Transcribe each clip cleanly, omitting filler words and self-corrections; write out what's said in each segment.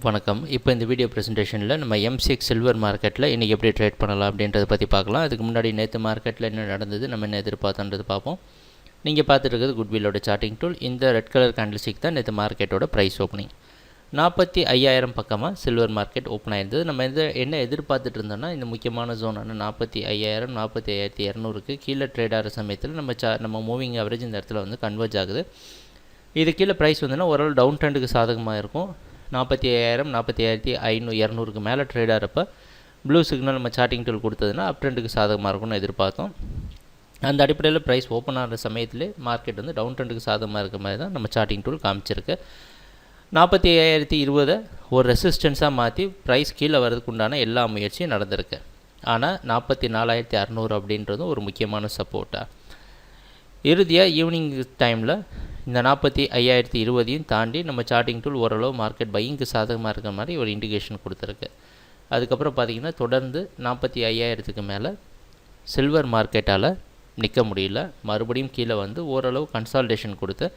வணக்கம். இப்போ இந்த வீடியோ ப்ரெசன்டேஷனில் நம்ம எம்சிஎக்ஸ் சில்வர் மார்க்கெட்டில் இன்றைக்கி எப்படி ட்ரேட் பண்ணலாம் அப்படின்றத பற்றி பார்க்கலாம். அதுக்கு முன்னாடி நேற்று மார்க்கெட்டில் என்ன நடந்தது, நம்ம என்ன எதிர்பார்த்தோன்றது பார்ப்போம். நீங்கள் பார்த்துட்டு இருக்கிறது குட்வில்லோட சார்ட்டிங் டூல். இந்த ரெட் கலர் கேண்டில்ஸ்டிக் தான் நேற்று மார்க்கெட்டோட ப்ரைஸ் ஓப்பனிங். 45,000 பக்கமாக சில்வர் மார்க்கெட் ஓப்பன் ஆயிருந்தது. நம்ம என்ன எதிர்பார்த்துட்டு இருந்தோம்னா, இந்த முக்கியமான ஜோனான 45,000 45,200க்கு கீழே ட்ரேட் ஆகிற சமயத்தில் நம்ம மூவிங் ஆவரேஜ் இந்த இடத்துல வந்து கன்வர்ஜ் ஆகுது. இது கீழே ப்ரைஸ் வந்துன்னா ஓரளவு டவுன் ட்ரெண்டுக்கு சாதகமாக இருக்கும். 45,000 45,200க்கு மேலே ட்ரேட் ஆகிறப்ப ப்ளூ சிக்னல் நம்ம சார்ட்டிங் டூல் கொடுத்ததுன்னா அப் ட்ரெண்டுக்கு சாதகமாக இருக்கும்னு எதிர்பார்த்தோம். அந்த அடிப்படையில் ப்ரைஸ் ஓப்பன் ஆகிற சமயத்திலே மார்க்கெட் வந்து டவுன் ட்ரெண்டுக்கு சாதகமாக இருக்க மாதிரி தான் நம்ம சார்ட்டிங் டூல் காமிச்சிருக்கு. 45,020 ஒரு ரெசிஸ்டன்ஸாக மாற்றி ப்ரைஸ் கீழே வரதுக்கு உண்டான எல்லா முயற்சியும் நடந்திருக்கு. ஆனால் 44,600 அப்படின்றதும் ஒரு முக்கியமான சப்போர்ட்டாக இறுதியாக ஈவினிங் டைமில் இந்த 45,020 தாண்டி நம்ம சார்ட்டிங் டூல் ஓரளவு மார்க்கெட் பையிங்க்கு சாதகமாக இருக்கிற மாதிரி ஒரு இண்டிகேஷன் கொடுத்துருக்கு. அதுக்கப்புறம் பார்த்திங்கன்னா தொடர்ந்து 45,000க்கு மேலே சில்வர் மார்க்கெட்டால் நிற்க முடியல. மறுபடியும் கீழே வந்து ஓரளவு கன்சால்டேஷன் கொடுத்து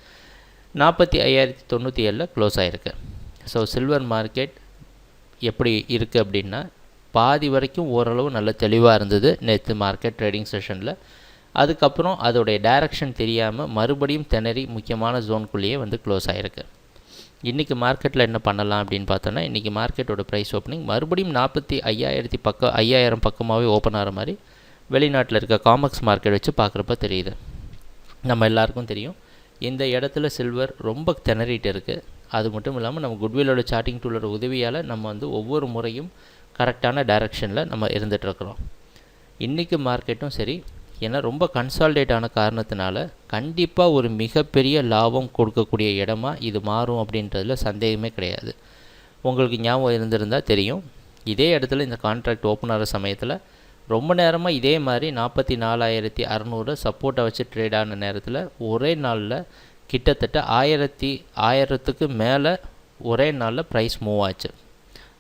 45,097 க்ளோஸ் ஆகிருக்கு. ஸோ சில்வர் மார்க்கெட் எப்படி இருக்குது அப்படின்னா, பாதி வரைக்கும் ஓரளவு நல்ல தெளிவாக இருந்தது நேற்று மார்க்கெட் ட்ரேடிங் செஷனில். அதுக்கப்புறம் அதோடைய டைரக்ஷன் தெரியாமல் மறுபடியும் திணறி முக்கியமான ஜோனுக்குள்ளேயே வந்து க்ளோஸ் ஆகிருக்கு. இன்றைக்கி மார்க்கெட்டில் என்ன பண்ணலாம் அப்படின்னு பார்த்தோன்னா, இன்றைக்கி மார்க்கெட்டோட ப்ரைஸ் ஓப்பனிங் மறுபடியும் 45,000 பக்கமாகவே ஓப்பன் ஆகிற மாதிரி வெளிநாட்டில் இருக்க காமெக்ஸ் மார்க்கெட் வச்சு பார்க்குறப்ப தெரியுது. நம்ம எல்லாருக்கும் தெரியும், இந்த இடத்துல சில்வர் ரொம்ப திணறிட்டு இருக்குது. அது மட்டும் இல்லாமல் நம்ம குட்வில்லோட சார்ட்டிங் டூலோட உதவியால் நம்ம வந்து ஒவ்வொரு முறையும் கரெக்டான டைரக்ஷனில் நம்ம இருந்துகிட்ருக்குறோம். இன்றைக்கி மார்க்கெட்டும் சரி, ஏன்னா ரொம்ப கன்சால்டேட் ஆன காரணத்தினால கண்டிப்பாக ஒரு மிகப்பெரிய லாபம் கொடுக்கக்கூடிய இடமா இது மாறும் அப்படின்றதுல சந்தேகமே கிடையாது. உங்களுக்கு ஞாபகம் இருந்திருந்தால் தெரியும், இதே இடத்துல இந்த கான்ட்ராக்ட் ஓப்பன் ஆகிற சமயத்தில் ரொம்ப நேரமாக இதே மாதிரி 44,600 சப்போர்ட்டை வச்சு ட்ரேட் ஆன நேரத்தில் ஒரே நாளில் கிட்டத்தட்ட 1000க்கு மேலே ஒரே நாளில் ப்ரைஸ் மூவ் ஆச்சு.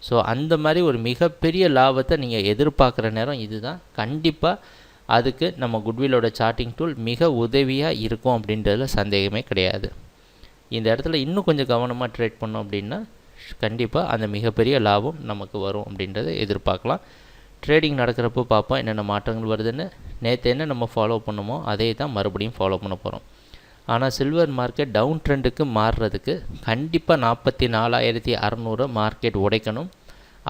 ஸோ அந்த மாதிரி ஒரு மிகப்பெரிய லாபத்தை நீங்கள் எதிர்பார்க்குற நேரம் இதுதான். கண்டிப்பாக அதுக்கு நம்ம குட்வில்லோட சார்ட்டிங் டூல் மிக உதவியாக இருக்கும் அப்படின்றதுல சந்தேகமே கிடையாது. இந்த இடத்துல இன்னும் கொஞ்சம் கவனமாக ட்ரேட் பண்ணோம் அப்படின்னா கண்டிப்பாக அந்த மிகப்பெரிய லாபம் நமக்கு வரும் அப்படின்றத எதிர்பார்க்கலாம். ட்ரேடிங் நடக்கிறப்போ பார்ப்போம் என்னென்ன மாற்றங்கள் வருதுன்னு. நேற்று என்ன நம்ம ஃபாலோ பண்ணுமோ அதே தான் மறுபடியும் ஃபாலோ பண்ண போகிறோம். ஆனால் சில்வர் மார்க்கெட் டவுன் ட்ரெண்டுக்கு மாறுறதுக்கு கண்டிப்பாக 44,600 மார்க்கெட் உடைக்கணும்.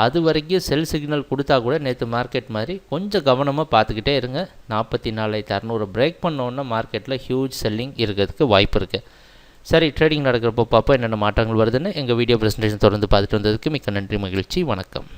அது வரைக்கும் செல் சிக்னல் கொடுத்தா கூட நேற்று மார்க்கெட் மாதிரி கொஞ்சம் கவனமாக பார்த்துக்கிட்டே இருங்க. 44,600 பிரேக் பண்ணோன்னா மார்க்கெட்டில் ஹியூஜ் செல்லிங் இருக்கிறதுக்கு வாய்ப்பு இருக்குது. சரி, ட்ரேடிங் நடக்கிறப்போ பார்ப்போம் என்னென்ன மாற்றங்கள் வருதுன்னு. எங்கள் வீடியோ ப்ரெசன்டேஷன் தொடர்ந்து பார்த்துட்டு வந்ததுக்கு மிக்க நன்றி, மகிழ்ச்சி, வணக்கம்.